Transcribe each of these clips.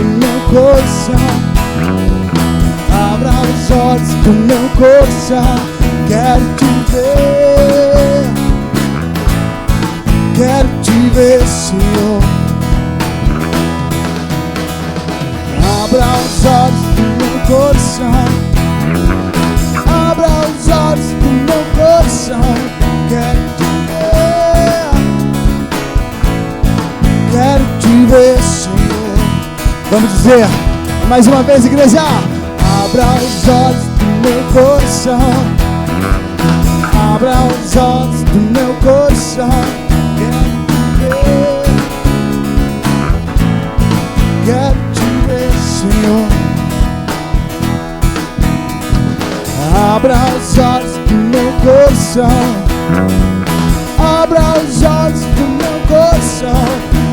do meu coração. Abra os olhos do meu coração. Quero te ver. Quero te ver, Senhor. Abra os olhos do meu coração. Abra os olhos do meu coração. Quero te ver. Quero te ver, Senhor. Vamos dizer mais uma vez, igreja. Abra os olhos do meu coração. Abra os olhos do meu coração. Quero te ver. Quero te ver, Senhor. Abra os olhos do meu coração. Abra os olhos do meu coração.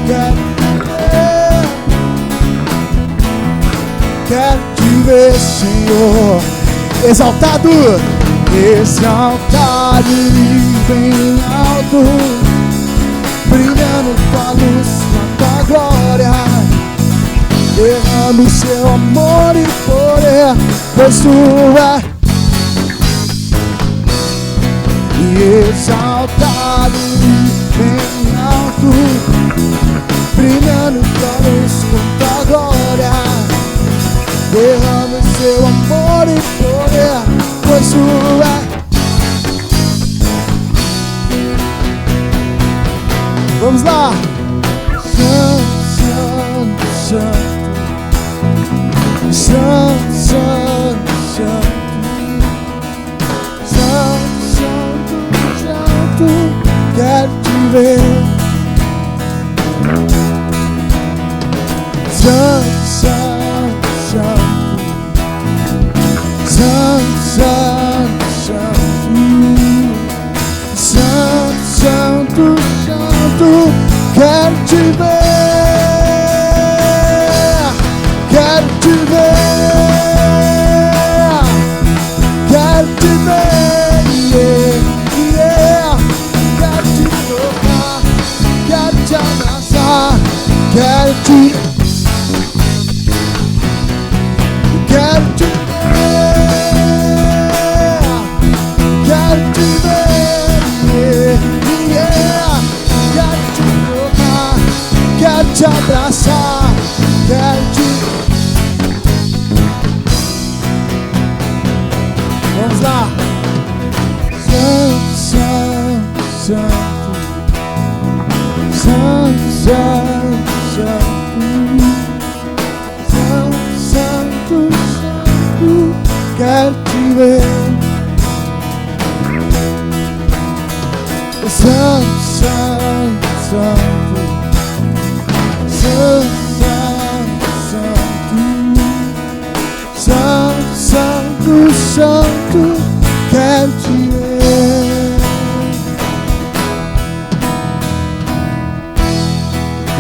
Quero te ver. Quero te ver, Senhor. Exaltado, exaltado e bem alto, brilhando tua luz na tua glória. Derrame seu amor e poder, pois tu é. E exaltado e bem alto, brilhando tua luz com tua glória. Derrame seu amor e poder, pois tu é. Vamos lá! Santo, santo, santo. Santo, santo, santo. Santo, santo, santo. Quero te ver. Santo, santo, santo. Santo, santo, santo. Santo, santo, santo. Quero te ver. Quero te ver. Quero te ver. Yeah, yeah. Quero te tocar. Quero te abraçar. Quero te. Quero te ver. Quero te ver. Yeah, yeah. Quero te tocar. Quero te abraçar. Quero te. Vamos lá. Santo, santo, santo. Santo, santo, santo. Santo, santo, santo. Quero te ver. Santo, santo, santo. Santo, santo, santo. Santo, santo, santo. Quero te ver.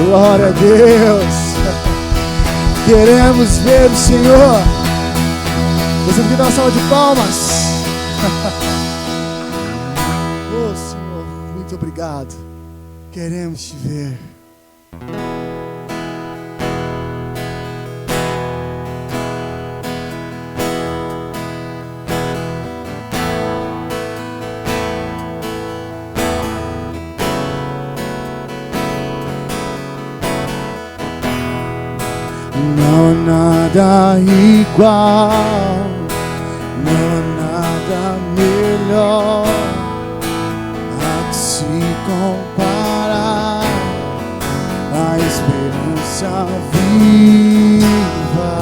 Glória a Deus. Queremos ver o Senhor. Você tem que dar uma salva de palmas. Oh Senhor, muito obrigado. Queremos te ver. Não há nada igual, não há nada melhor a que se comparar a esperança viva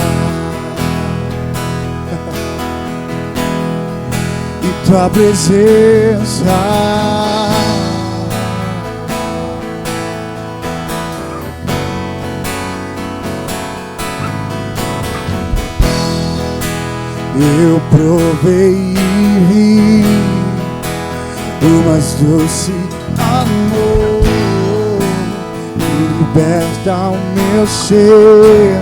e tua presença. Eu provei e vi o mais doce amor que liberta o meu ser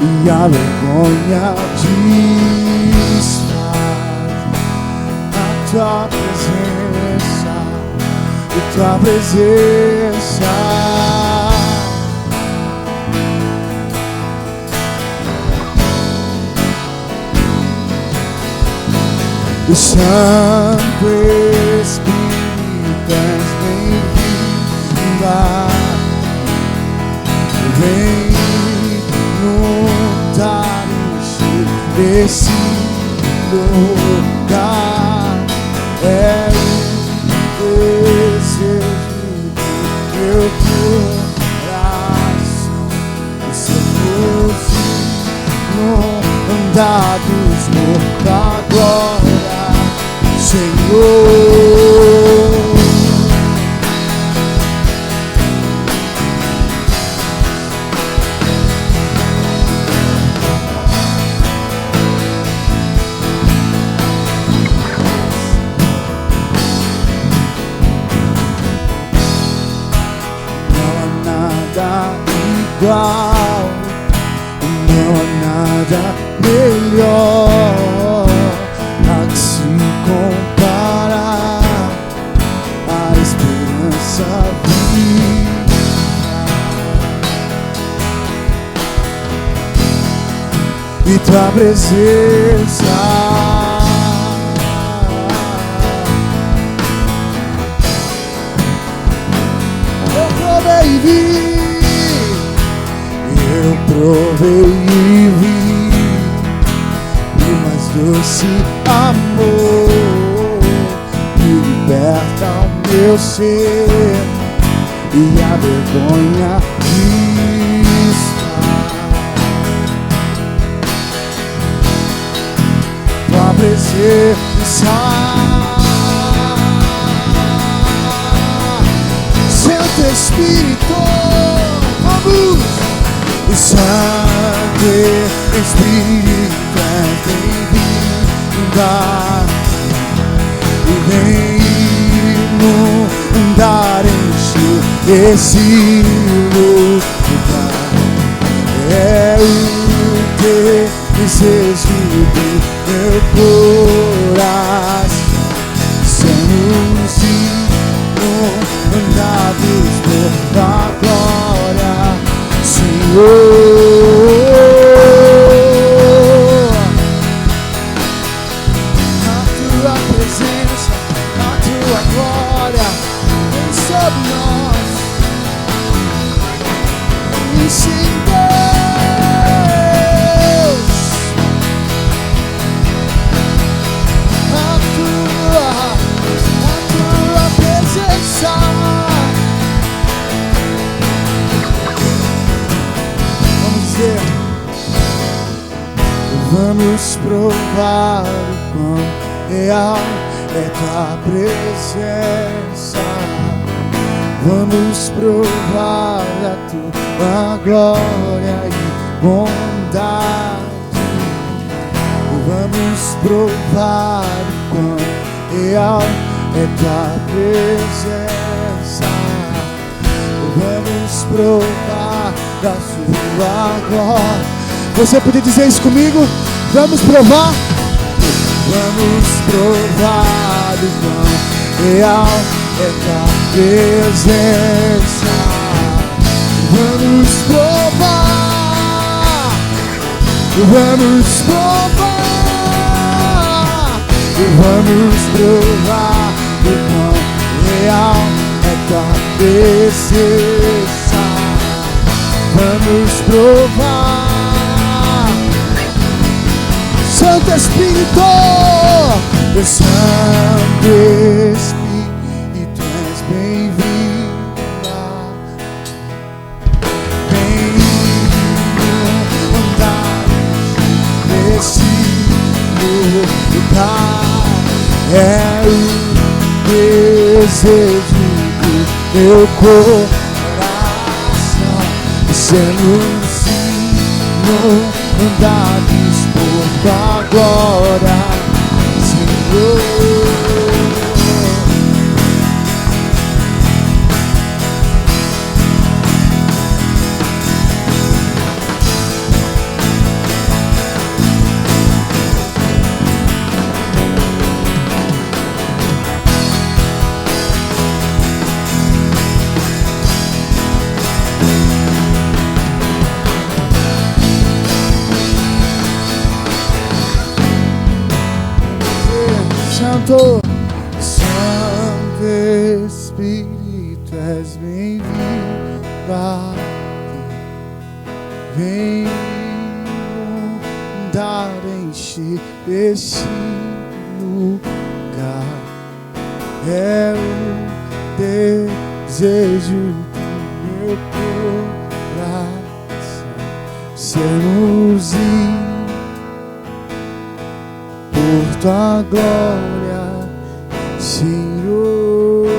e a vergonha desfaz. A tua presença, a tua presença. O Santo Espírito és bem-vinda. Vem inundar esse lugar. É o desejo do meu coração. Sermos inundados da glória, Senhor. Igual, não há nada melhor a que se comparar a esperança viva e tua presença. Eu provei e vi. Eu provei e vi o mais doce amor que liberta o meu ser e a vergonha de estar. Tua presença, Santo Espírito, vamos! O Santo Espírito é bem-vinda. E vem inundar, encher esse lugar. É o desejo do meu coração. Sermos inundados pela glória, Senhor. A tua presença, a tua glória vem sobre nós. E sim, Deus, a tua presença. Vamos provar o quão real é tua presença. Vamos provar a tua glória e bondade. Vamos provar o quão real é tua presença. Vamos provar da sua glória. Você podia dizer isso comigo? Vamos provar. Vamos provar o quão real é tua presença. Vamos provar. Vamos provar. Vamos provar o quão real é tua presença. Vamos provar. Santo Espírito, o Santo Espírito és bem-vinda. Vem inundar esse lugar. É o desejo do meu coração. Sermos inundados por tua glória, Senhor. Santo, Santo Espírito, és bem-vindo aqui. Vem inundar, encher este lugar. É o desejo do meu coração, sermos por tua glória, Senhor.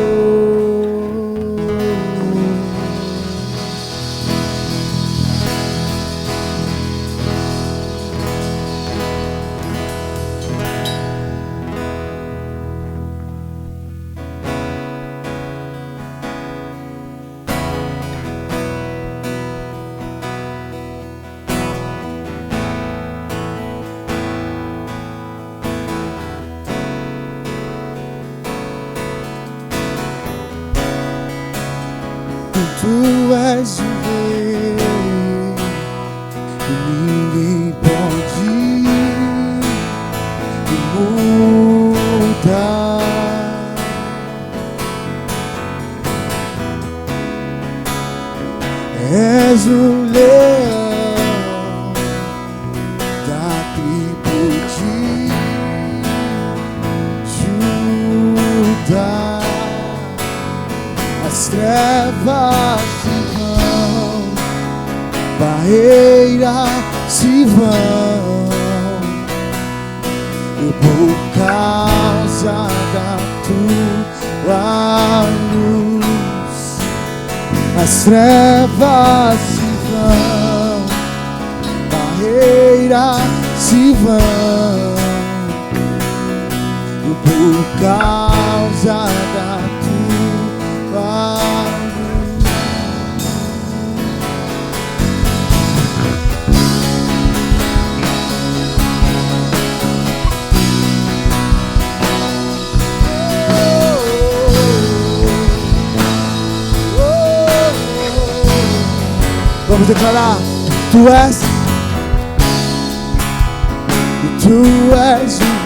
Tu és o rei, e ninguém pode mudar. És o leão da tribo de Judá. As trevas se vão, barreiras se vão, e por causa da tua luz, as trevas se vão, barreiras se vão, e por causa da vamos declarar: Tu és o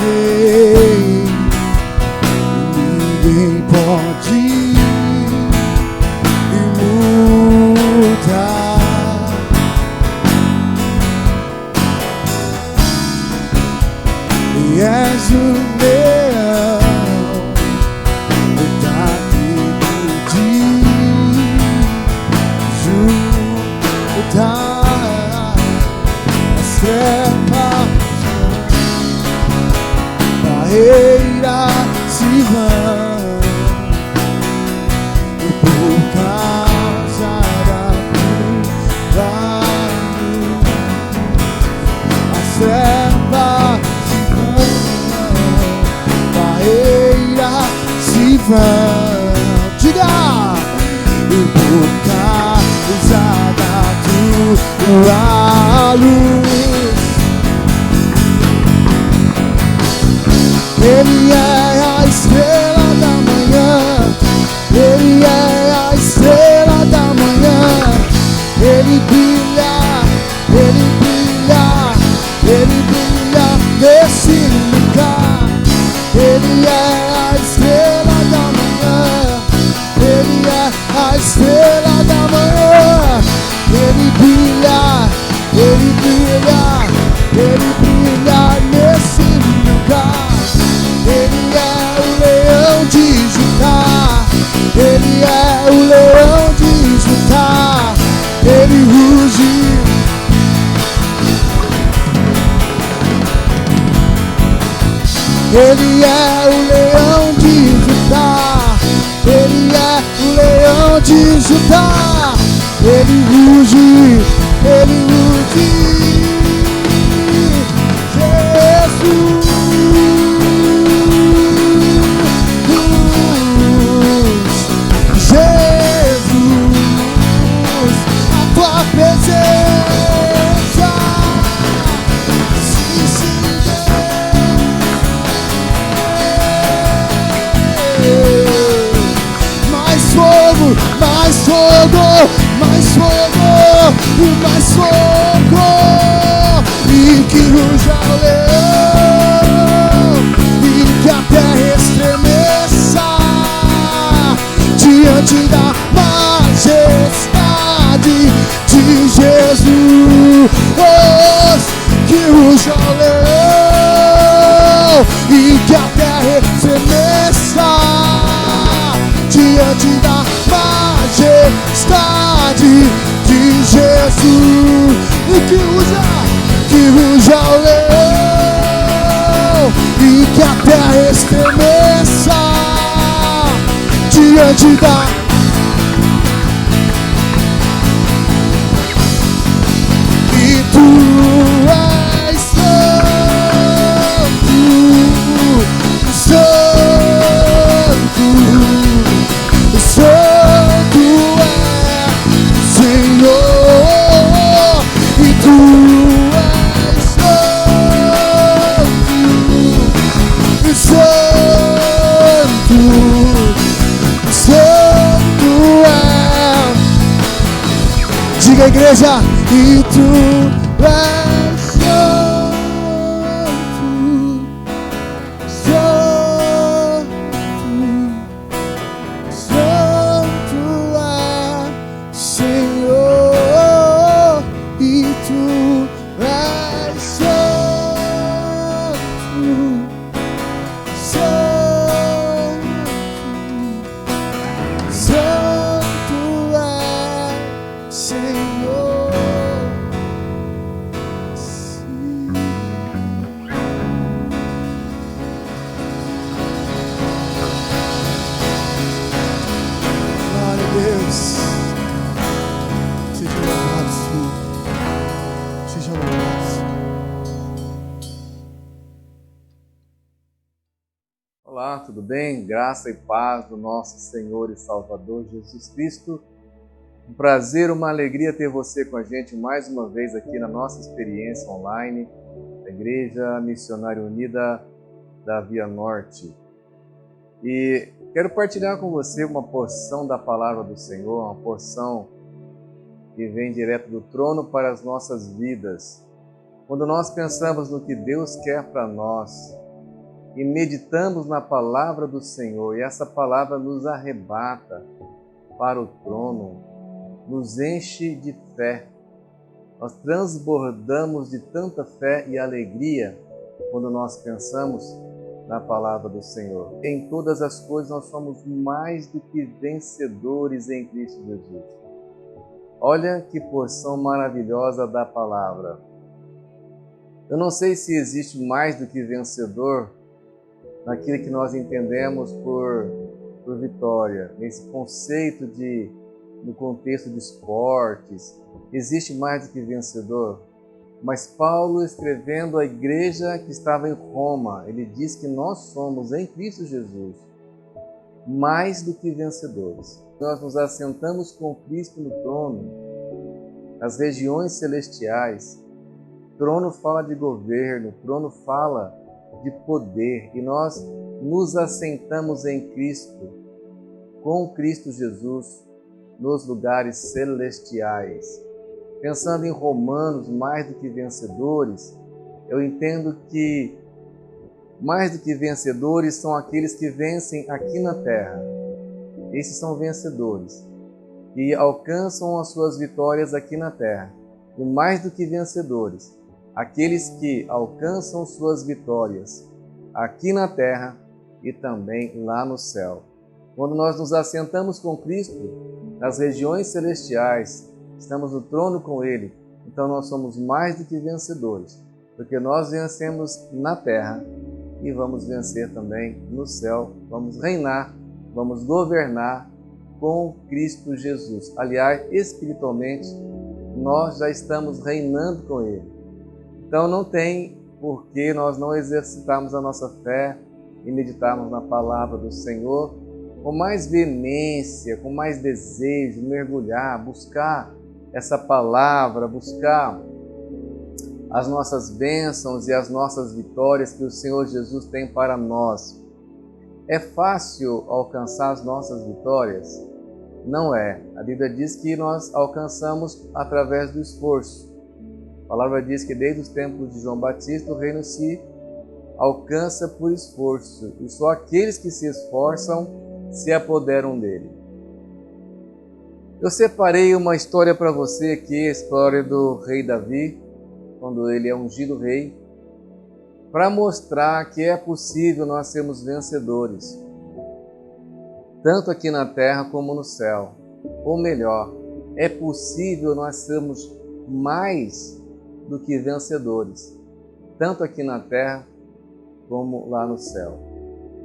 rei, ninguém pode mudar. E és o leão da tribo de Judá. As trevas, barreiras se vão, e por causa da tua luz, as trevas se vão, barreiras se vão. Diga! E por causa da tua luz, Ele é a estrela da manhã, Ele é a estrela da manhã. Ele brilha, Ele brilha, Ele brilha nesse lugar. Ele é a estrela da manhã, Ele é a estrela da manhã. Ele brilha, Ele brilha, Ele brilha nesse lugar. Ele é o leão de Judá, Ele é o leão de Judá. Ele ruge, Ele é o leão de Judá, Ele é o leão de Judá. Ele ruge, Ele ruge. Jesus, Jesus, a tua presença se estende. Mais fogo, mais fogo, mais fogo, mais fogo, e que ruja o leão, e que a terra estremeça diante da e tu és santo, santo, santo é o Senhor, e tu és santo, santo, santo é. Diga, igreja, e tu és santo, santo, santo é Senhor, e tu és santo, santo, santo é Senhor. Sim. Glória a Deus. Seja louvado, Senhor. Seja louvado, Senhor. Olá, tudo bem? Graça e paz do nosso Senhor e Salvador Jesus Cristo. Um prazer, uma alegria ter você com a gente mais uma vez aqui na nossa experiência online, da Igreja Missionária Unida da Via Norte. E quero partilhar com você uma porção da Palavra do Senhor, uma porção que vem direto do trono para as nossas vidas. Quando nós pensamos no que Deus quer para nós e meditamos na Palavra do Senhor, e essa Palavra nos arrebata para o trono, nos enche de fé. Nós transbordamos de tanta fé e alegria quando nós pensamos na Palavra do Senhor. Em todas as coisas nós somos mais do que vencedores em Cristo Jesus. Olha que porção maravilhosa da Palavra. Eu não sei se existe mais do que vencedor naquilo que nós entendemos por vitória, nesse conceito no contexto de esportes, existe mais do que vencedor. Mas Paulo, escrevendo à igreja que estava em Roma, ele diz que nós somos em Cristo Jesus mais do que vencedores. Nós nos assentamos com Cristo no trono, nas regiões celestiais. O trono fala de governo, o trono fala de poder, e nós nos assentamos em Cristo, com Cristo Jesus, nos lugares celestiais. Pensando em Romanos, mais do que vencedores, eu entendo que mais do que vencedores são aqueles que vencem aqui na terra. Esses são vencedores, que alcançam as suas vitórias aqui na terra. E mais do que vencedores, aqueles que alcançam suas vitórias aqui na terra e também lá no céu. Quando nós nos assentamos com Cristo nas regiões celestiais, estamos no trono com Ele, então nós somos mais do que vencedores, porque nós vencemos na terra e vamos vencer também no céu, vamos reinar, vamos governar com Cristo Jesus. Aliás, espiritualmente, nós já estamos reinando com Ele. Então não tem por que nós não exercitarmos a nossa fé e meditarmos na palavra do Senhor com mais veemência, com mais desejo, mergulhar, buscar essa palavra, buscar as nossas bênçãos e as nossas vitórias que o Senhor Jesus tem para nós. É fácil alcançar as nossas vitórias? Não é. A Bíblia diz que nós alcançamos através do esforço. A palavra diz que desde os tempos de João Batista o reino se alcança por esforço, e só aqueles que se esforçam se apoderam dele. Eu separei uma história para você aqui, a história do rei Davi, quando ele é ungido rei, para mostrar que é possível nós sermos vencedores, tanto aqui na terra como no céu. Ou melhor, é possível nós sermos mais do que vencedores, tanto aqui na terra como lá no céu.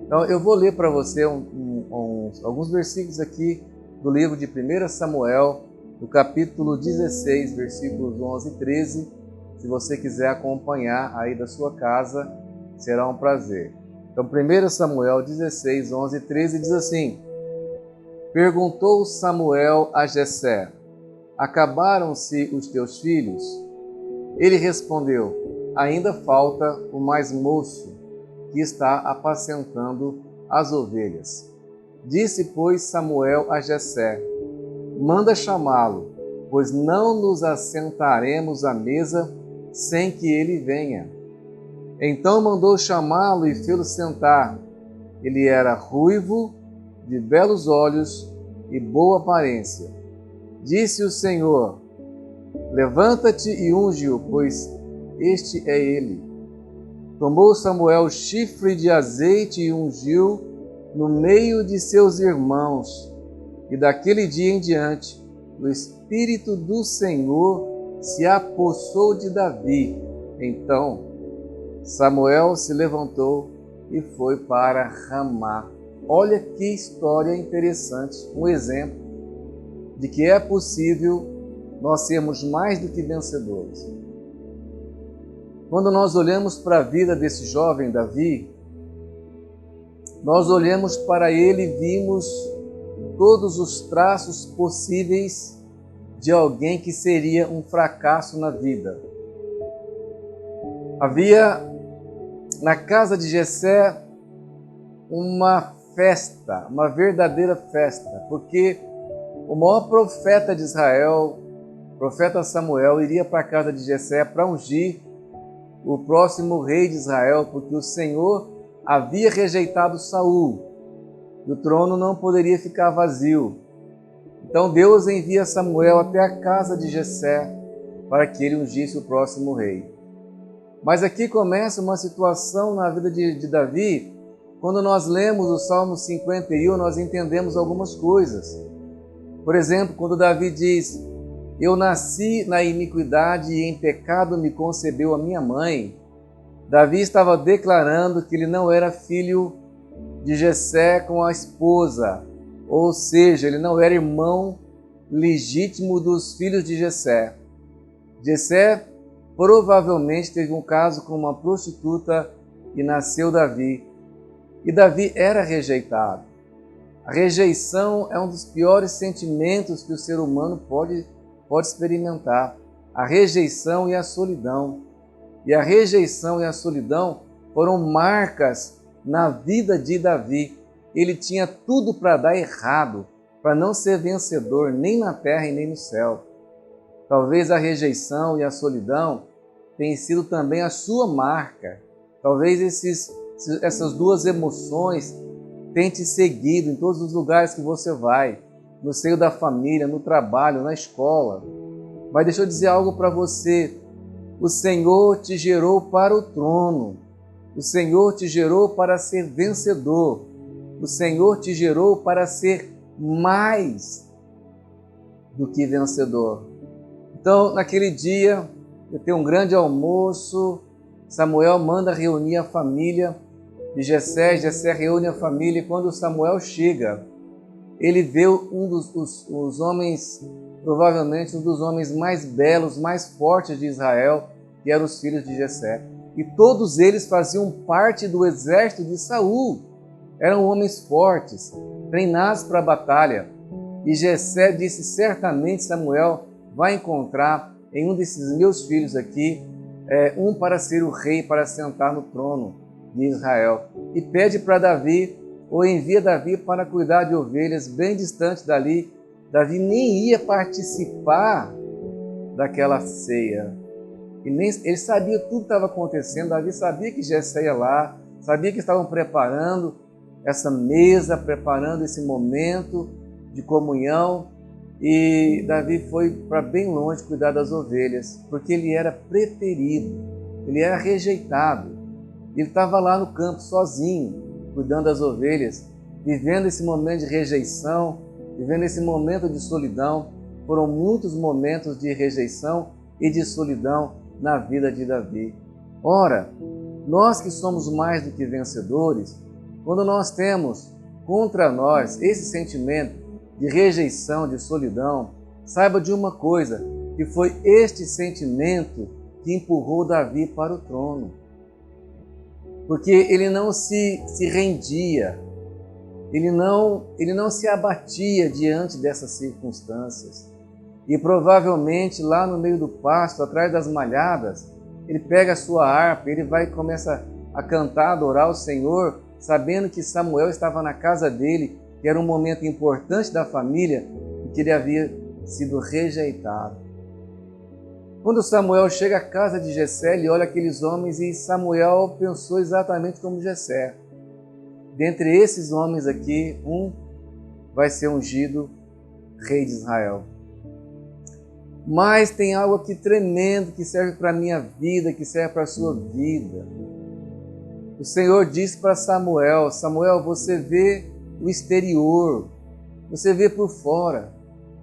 Então eu vou ler para você alguns versículos aqui do livro de 1 Samuel, do capítulo 16, versículos 11 e 13. Se você quiser acompanhar aí da sua casa, será um prazer. Então 1 Samuel 16, 11 e 13 diz assim: Perguntou Samuel a Jessé: Acabaram-se os teus filhos? Ele respondeu: Ainda falta o mais moço, que está apacentando as ovelhas. Disse, pois, Samuel a Jessé: Manda chamá-lo, pois não nos assentaremos à mesa sem que ele venha. Então mandou chamá-lo e fê-lo sentar. Ele era ruivo, de belos olhos e boa aparência. Disse o Senhor: Levanta-te e unge-o, pois este é ele. Tomou Samuel chifre de azeite e ungiu no meio de seus irmãos. E daquele dia em diante, o Espírito do Senhor se apossou de Davi. Então Samuel se levantou e foi para Ramá. Olha que história interessante, um exemplo de que é possível nós sermos mais do que vencedores. Quando nós olhamos para a vida desse jovem Davi, nós olhamos para ele e vimos todos os traços possíveis de alguém que seria um fracasso na vida. Havia na casa de Jessé uma festa, uma verdadeira festa, porque o maior profeta de Israel, o profeta Samuel, iria para a casa de Jessé para ungir o próximo rei de Israel, porque o Senhor havia rejeitado Saul e o trono não poderia ficar vazio. Então Deus envia Samuel até a casa de Jessé para que ele ungisse o próximo rei. Mas aqui começa uma situação na vida de Davi. Quando nós lemos o Salmo 51, nós entendemos algumas coisas. Por exemplo, quando Davi diz: Eu nasci na iniquidade e em pecado me concebeu a minha mãe. Davi estava declarando que ele não era filho de Jessé com a esposa, ou seja, ele não era irmão legítimo dos filhos de Jessé. Jessé provavelmente teve um caso com uma prostituta e nasceu Davi. E Davi era rejeitado. A rejeição é um dos piores sentimentos que o ser humano pode experimentar. A rejeição e a solidão. E a rejeição e a solidão foram marcas na vida de Davi. Ele tinha tudo para dar errado, para não ser vencedor nem na terra e nem no céu. Talvez a rejeição e a solidão tenham sido também a sua marca. Talvez essas duas emoções tenham te seguido em todos os lugares que você vai, no seio da família, no trabalho, na escola. Mas deixa eu dizer algo para você. O Senhor te gerou para o trono. O Senhor te gerou para ser vencedor. O Senhor te gerou para ser mais do que vencedor. Então, naquele dia, eu tenho um grande almoço. Samuel manda reunir a família de Jessé. Jessé reúne a família e quando Samuel chega, ele vê um dos homens, provavelmente um dos homens mais belos, mais fortes de Israel, que eram os filhos de Jessé. E todos eles faziam parte do exército de Saul. Eram homens fortes, treinados para a batalha. E Jessé disse: certamente Samuel vai encontrar em um desses meus filhos aqui, um para ser o rei, para sentar no trono de Israel. E pede para Davi, ou envia Davi para cuidar de ovelhas bem distante dali. Davi nem ia participar daquela ceia. Ele sabia tudo que estava acontecendo. Davi sabia que Jessé ia lá, sabia que estavam preparando essa mesa, preparando esse momento de comunhão. E Davi foi para bem longe cuidar das ovelhas, porque ele era preferido, ele era rejeitado. Ele estava lá no campo sozinho, cuidando das ovelhas, vivendo esse momento de rejeição, vivendo esse momento de solidão. Foram muitos momentos de rejeição e de solidão na vida de Davi. Ora, nós que somos mais do que vencedores, Quando nós temos contra nós esse sentimento de rejeição, de solidão, saiba de uma coisa, que foi este sentimento que empurrou Davi para o trono. Porque ele não se rendia, ele não se abatia diante dessas circunstâncias. E provavelmente lá no meio do pasto, atrás das malhadas, ele pega a sua harpa, ele vai e começa a cantar, adorar o Senhor, sabendo que Samuel estava na casa dele, que era um momento importante da família, e que ele havia sido rejeitado. Quando Samuel chega à casa de Jessé, ele olha aqueles homens e Samuel pensou exatamente como Jessé. Dentre esses homens aqui, um vai ser ungido rei de Israel. Mas tem algo aqui tremendo que serve para a minha vida, que serve para a sua vida. O Senhor disse para Samuel: Samuel, você vê o exterior, você vê por fora.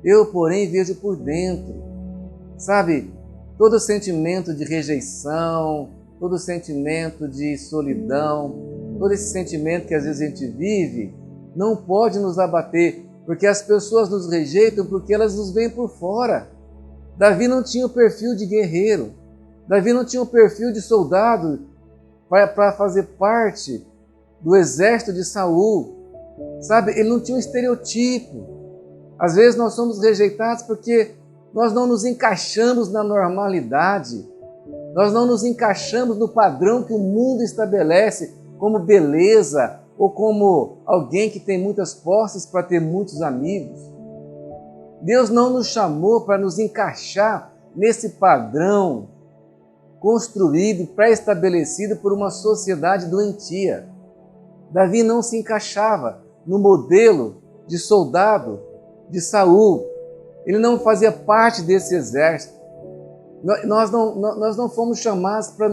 Eu, porém, vejo por dentro. Sabe, todo sentimento de rejeição, todo sentimento de solidão, todo esse sentimento que às vezes a gente vive, não pode nos abater, porque as pessoas nos rejeitam porque elas nos veem por fora. Davi não tinha o perfil de guerreiro, Davi não tinha o perfil de soldado para fazer parte do exército de Saul. Sabe, ele não tinha um estereotipo. Às vezes nós somos rejeitados porque nós não nos encaixamos na normalidade, nós não nos encaixamos no padrão que o mundo estabelece como beleza ou como alguém que tem muitas posses para ter muitos amigos. Deus não nos chamou para nos encaixar nesse padrão construído e pré-estabelecido por uma sociedade doentia. Davi não se encaixava no modelo de soldado de Saul. Ele não fazia parte desse exército. Nós não fomos chamados para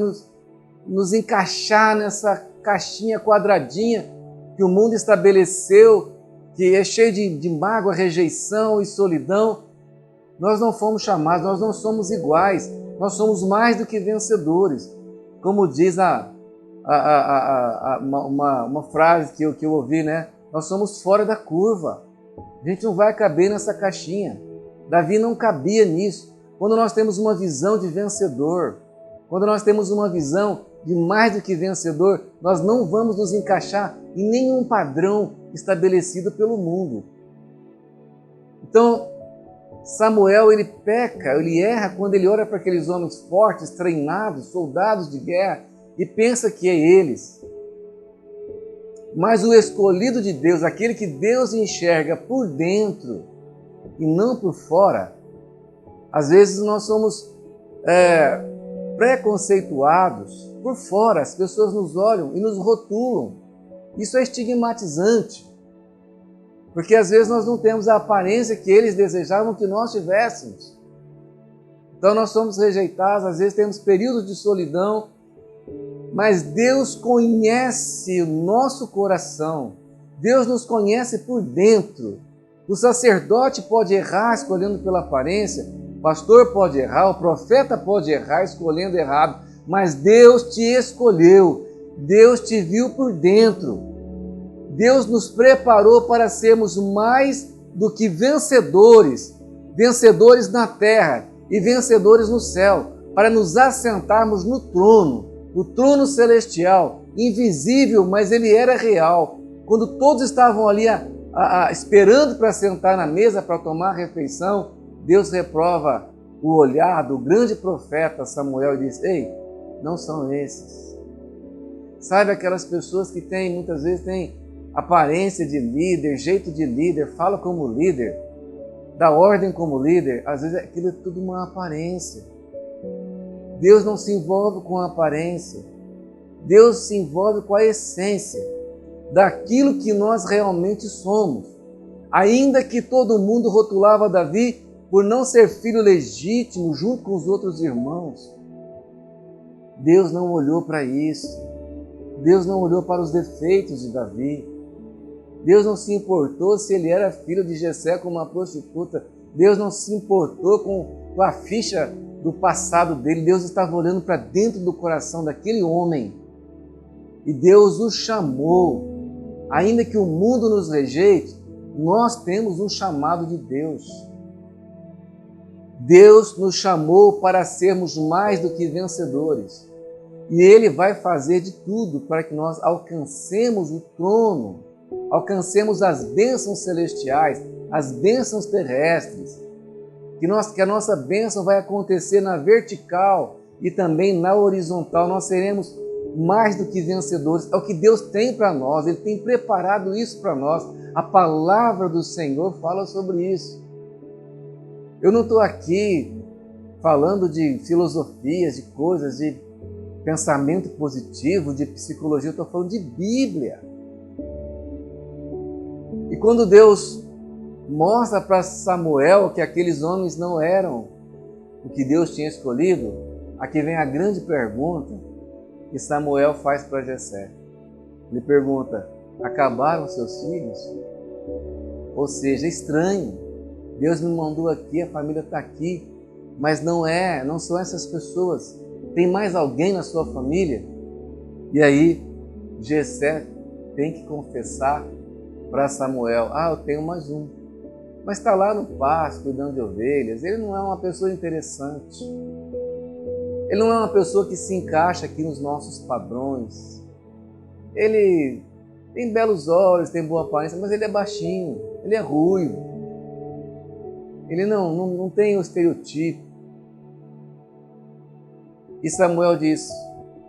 nos encaixar nessa caixinha quadradinha que o mundo estabeleceu, que é cheio de mágoa, rejeição e solidão. Nós não fomos chamados, nós não somos iguais, nós somos mais do que vencedores. Como diz uma frase que eu ouvi, né? Nós somos fora da curva, a gente não vai caber nessa caixinha. Davi não cabia nisso. Quando nós temos uma visão de vencedor, quando nós temos uma visão de mais do que vencedor, nós não vamos nos encaixar em nenhum padrão estabelecido pelo mundo. Então, Samuel, ele peca, ele erra quando ele olha para aqueles homens fortes, treinados, soldados de guerra, e pensa que é eles. Mas o escolhido de Deus, aquele que Deus enxerga por dentro e não por fora, às vezes nós somos preconceituados por fora, as pessoas nos olham e nos rotulam. Isso é estigmatizante, porque às vezes nós não temos a aparência que eles desejavam que nós tivéssemos. Então nós somos rejeitados, às vezes temos períodos de solidão, mas Deus conhece o nosso coração, Deus nos conhece por dentro. O sacerdote pode errar escolhendo pela aparência, o pastor pode errar, o profeta pode errar escolhendo errado, mas Deus te escolheu, Deus te viu por dentro. Deus nos preparou para sermos mais do que vencedores, vencedores na terra e vencedores no céu, para nos assentarmos no trono, o trono celestial, invisível, mas ele era real. Quando todos estavam ali esperando para sentar na mesa para tomar a refeição, Deus reprova o olhar do grande profeta Samuel e diz: ei, não são esses. Sabe aquelas pessoas que muitas vezes têm aparência de líder, jeito de líder, fala como líder, dá ordem como líder, às vezes aquilo é tudo uma aparência. Deus não se envolve com a aparência, Deus se envolve com a essência daquilo que nós realmente somos. Ainda que todo mundo rotulava Davi por não ser filho legítimo junto com os outros irmãos, Deus não olhou para isso. Deus não olhou para os defeitos de Davi. Deus não se importou se ele era filho de Jessé com uma prostituta. Deus não se importou com a ficha do passado dele. Deus estava olhando para dentro do coração daquele homem. E Deus o chamou Ainda que o mundo nos rejeite, nós temos um chamado de Deus. Deus nos chamou para sermos mais do que vencedores. E Ele vai fazer de tudo para que nós alcancemos o trono, alcancemos as bênçãos celestiais, as bênçãos terrestres. Que a nossa bênção vai acontecer na vertical e também na horizontal. Nós seremos mais do que vencedores. É o que Deus tem para nós. Ele tem preparado isso para nós. A palavra do Senhor fala sobre isso. Eu não estou aqui falando de filosofias, de coisas, de pensamento positivo, de psicologia. Eu estou falando de Bíblia. E quando Deus mostra para Samuel que aqueles homens não eram o que Deus tinha escolhido, aqui vem a grande pergunta que Samuel faz para Jessé. Ele pergunta: acabaram seus filhos? Ou seja, estranho. Deus me mandou aqui, a família está aqui, mas não são essas pessoas. Tem mais alguém na sua família? E aí, Jessé tem que confessar para Samuel: eu tenho mais um. Mas está lá no pasto, cuidando de ovelhas. Ele não é uma pessoa interessante. Ele não é uma pessoa que se encaixa aqui nos nossos padrões. Ele tem belos olhos, tem boa aparência, mas ele é baixinho, ele é ruivo. Ele não tem o estereotipo. E Samuel diz: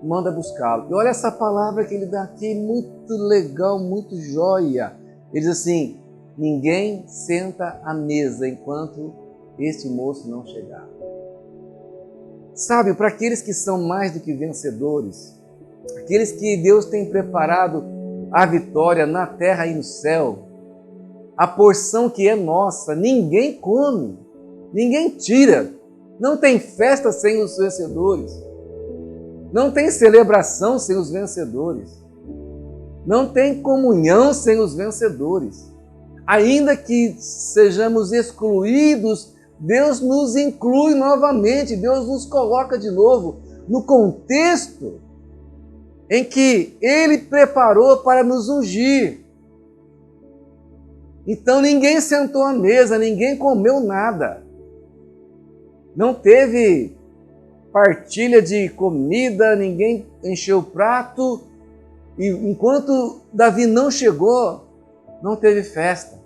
manda buscá-lo. E olha essa palavra que ele dá aqui, muito legal, muito joia. Ele diz assim: ninguém senta à mesa enquanto este moço não chegar. Sabe, para aqueles que são mais do que vencedores, aqueles que Deus tem preparado a vitória na terra e no céu, a porção que é nossa, ninguém come, ninguém tira. Não tem festa sem os vencedores. Não tem celebração sem os vencedores. Não tem comunhão sem os vencedores. Ainda que sejamos excluídos, Deus nos inclui novamente, Deus nos coloca de novo no contexto em que Ele preparou para nos ungir. Então ninguém sentou à mesa, ninguém comeu nada. Não teve partilha de comida, ninguém encheu o prato. E enquanto Davi não chegou, não teve festa.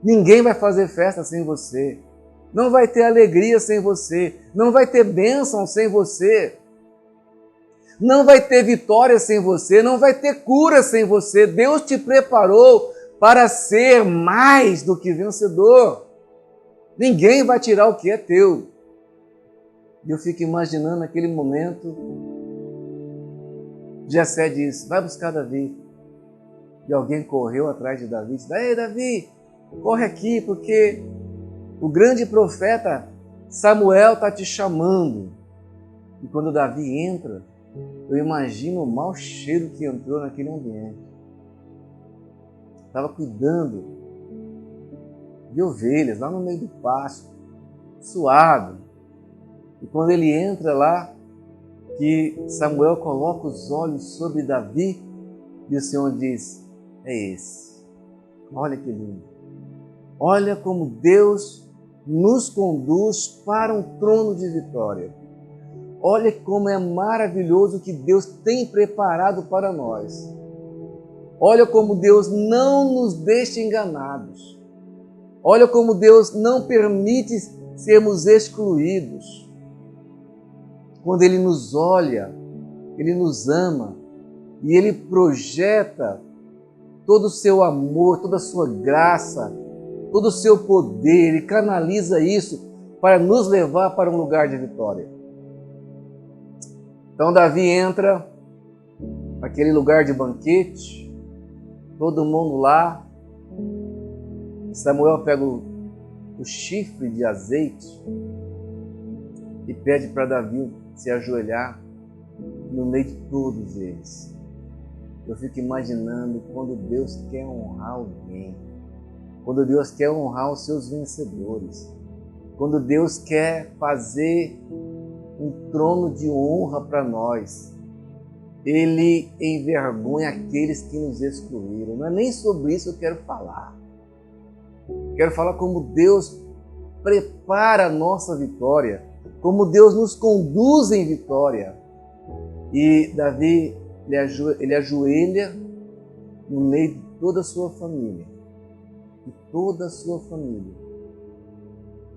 Ninguém vai fazer festa sem você. Não vai ter alegria sem você. Não vai ter bênção sem você. Não vai ter vitória sem você. Não vai ter cura sem você. Deus te preparou para ser mais do que vencedor. Ninguém vai tirar o que é teu. E eu fico imaginando naquele momento, Jessé disse: vai buscar Davi. E alguém correu atrás de Davi e disse: ei, Davi, corre aqui, porque o grande profeta Samuel está te chamando. E quando Davi entra, eu imagino o mau cheiro que entrou naquele ambiente. Estava cuidando de ovelhas lá no meio do pasto, suado. E quando ele entra lá, que Samuel coloca os olhos sobre Davi, e o Senhor diz: é esse. Olha que lindo. Olha como Deus nos conduz para um trono de vitória. Olha como é maravilhoso o que Deus tem preparado para nós. Olha como Deus não nos deixa enganados. Olha como Deus não permite sermos excluídos. Quando Ele nos olha, Ele nos ama e Ele projeta todo o seu amor, toda a sua graça, todo o seu poder. Ele canaliza isso para nos levar para um lugar de vitória. Então Davi entra naquele lugar de banquete, todo mundo lá. Samuel pega o chifre de azeite e pede para Davi se ajoelhar no meio de todos eles. Eu fico imaginando quando Deus quer honrar alguém, quando Deus quer honrar os seus vencedores, quando Deus quer fazer um trono de honra para nós. Ele envergonha aqueles que nos excluíram. Não é nem sobre isso que eu quero falar. Quero falar como Deus prepara a nossa vitória, como Deus nos conduz em vitória. E Davi, ele ajoelha no meio de toda a sua família. E toda a sua família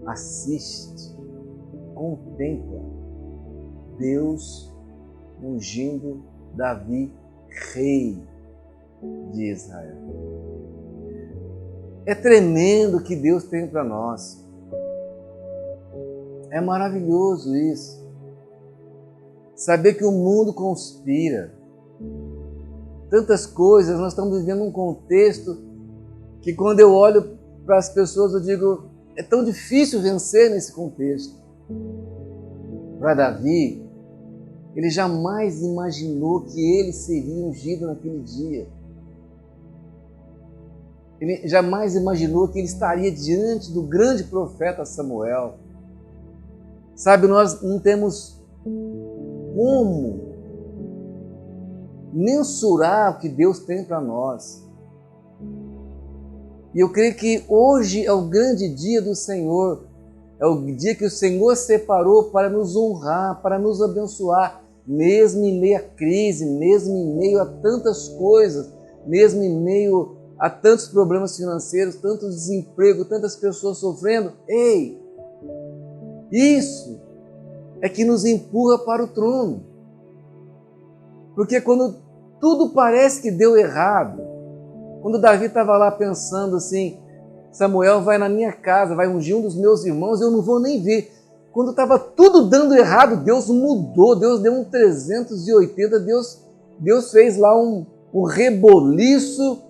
assiste, contempla Deus ungindo Davi, rei de Israel. É tremendo o que Deus tem para nós. É maravilhoso isso. Saber que o mundo conspira. Tantas coisas, nós estamos vivendo um contexto que quando eu olho para as pessoas eu digo, é tão difícil vencer nesse contexto. Para Davi, ele jamais imaginou que ele seria ungido naquele dia. Ele jamais imaginou que ele estaria diante do grande profeta Samuel. Sabe, nós não temos como mensurar o que Deus tem para nós. E eu creio que hoje é o grande dia do Senhor. É o dia que o Senhor separou para nos honrar, para nos abençoar, mesmo em meio à crise, mesmo em meio a tantas coisas, mesmo em meio a tantos problemas financeiros, tanto desemprego, tantas pessoas sofrendo. Ei, isso é que nos empurra para o trono. Porque quando tudo parece que deu errado, quando Davi estava lá pensando assim, Samuel vai na minha casa, vai ungir um dos meus irmãos, eu não vou nem ver. Quando estava tudo dando errado, Deus mudou, Deus deu um 380, Deus fez lá um reboliço,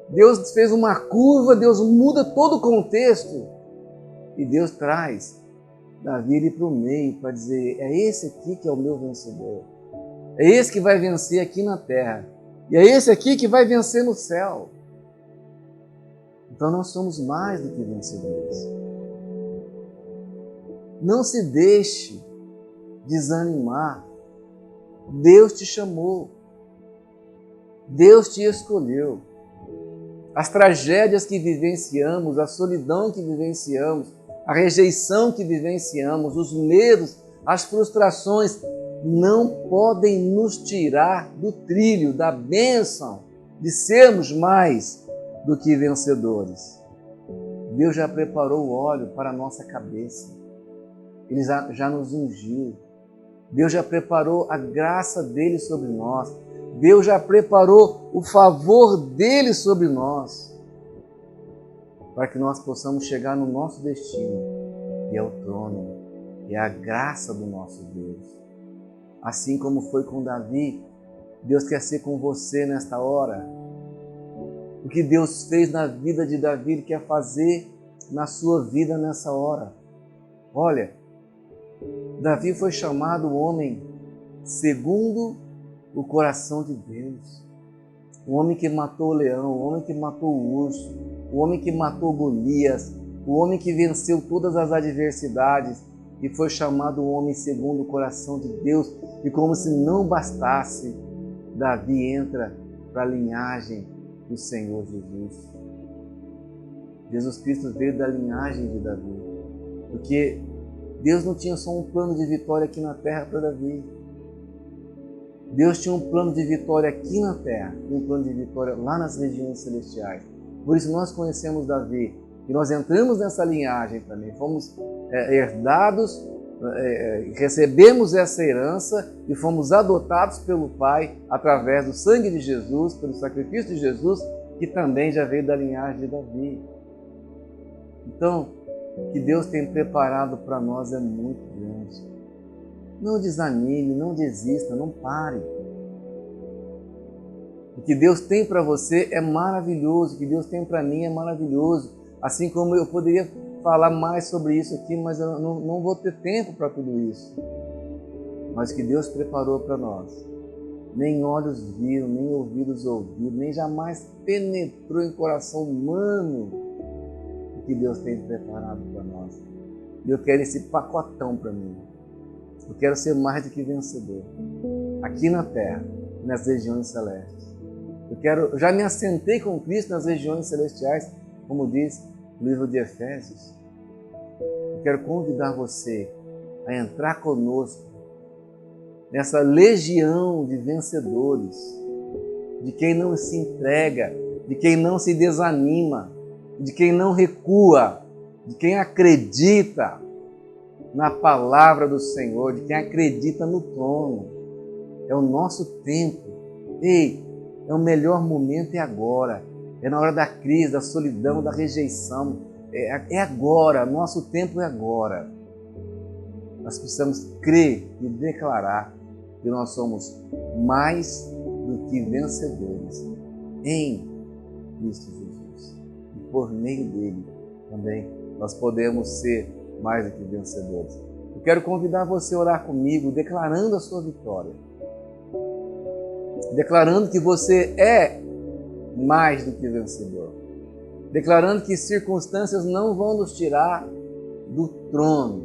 Deus fez uma curva, Deus muda todo o contexto. E Deus traz Davi para o meio para dizer, é esse aqui que é o meu vencedor. É esse que vai vencer aqui na terra. E é esse aqui que vai vencer no céu. Então nós somos mais do que vencedores. Não se deixe desanimar. Deus te chamou. Deus te escolheu. As tragédias que vivenciamos, a solidão que vivenciamos, a rejeição que vivenciamos, os medos, as frustrações, não podem nos tirar do trilho, da bênção de sermos mais do que vencedores. Deus já preparou o óleo para a nossa cabeça. Ele já nos ungiu. Deus já preparou a graça dele sobre nós. Deus já preparou o favor dele sobre nós, para que nós possamos chegar no nosso destino, que é o trono, que é a graça do nosso Deus. Assim como foi com Davi, Deus quer ser com você nesta hora. O que Deus fez na vida de Davi, Ele quer fazer na sua vida nessa hora. Olha, Davi foi chamado o homem segundo o coração de Deus. O homem que matou o leão, o homem que matou o urso, o homem que matou Golias, o homem que venceu todas as adversidades e foi chamado o homem segundo o coração de Deus. E como se não bastasse, Davi entra para a linhagem do Senhor Jesus. Jesus Cristo veio da linhagem de Davi, porque Deus não tinha só um plano de vitória aqui na terra para Davi. Deus tinha um plano de vitória aqui na terra e um plano de vitória lá nas regiões celestiais. Por isso nós conhecemos Davi e nós entramos nessa linhagem também. Fomos herdados, recebemos essa herança e fomos adotados pelo Pai através do sangue de Jesus, pelo sacrifício de Jesus, que também já veio da linhagem de Davi. Então, o que Deus tem preparado para nós é muito grande. Não desanime, não desista, não pare. O que Deus tem para você é maravilhoso, o que Deus tem para mim é maravilhoso. Assim como eu poderia falar mais sobre isso aqui, mas eu não vou ter tempo para tudo isso. Mas o que Deus preparou para nós, nem olhos viram, nem ouvidos ouviram, nem jamais penetrou em coração humano o que Deus tem preparado para nós. E eu quero esse pacotão para mim. Eu quero ser mais do que vencedor, aqui na terra nas regiões celestes. Eu já me assentei com Cristo nas regiões celestiais, como diz o livro de Efésios. Eu quero convidar você a entrar conosco nessa legião de vencedores, de quem não se entrega, de quem não se desanima, de quem não recua, de quem acredita na palavra do Senhor, de quem acredita no trono. É o nosso tempo. Ei, é o melhor momento, é agora. É na hora da crise, da solidão, da rejeição. É agora, nosso tempo é agora. Nós precisamos crer e declarar que nós somos mais do que vencedores em Cristo Jesus. E por meio dele também nós podemos ser mais do que vencedores. Eu quero convidar você a orar comigo, declarando a sua vitória. Declarando que você é mais do que vencedor. Declarando que circunstâncias não vão nos tirar do trono.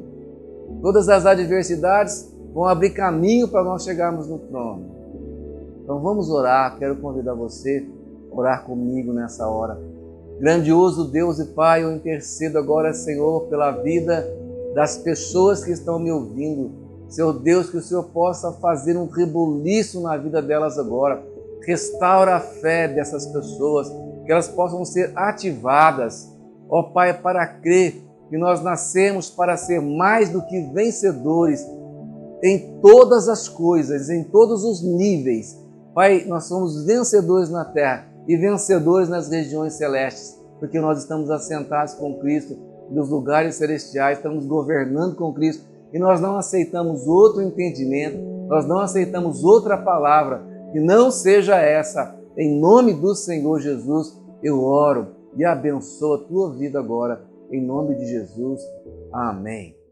Todas as adversidades vão abrir caminho para nós chegarmos no trono. Então vamos orar. Quero convidar você a orar comigo nessa hora. Grandioso Deus e Pai, eu intercedo agora, Senhor, pela vida das pessoas que estão me ouvindo. Senhor Deus, que o Senhor possa fazer um rebuliço na vida delas agora. Restaura a fé dessas pessoas, que elas possam ser ativadas, ó Pai, para crer que nós nascemos para ser mais do que vencedores em todas as coisas, em todos os níveis. Pai, nós somos vencedores na terra e vencedores nas regiões celestes, porque nós estamos assentados com Cristo nos lugares celestiais, estamos governando com Cristo e nós não aceitamos outro entendimento, nós não aceitamos outra palavra que não seja essa. Em nome do Senhor Jesus, eu oro e abençoo a tua vida agora, em nome de Jesus. Amém.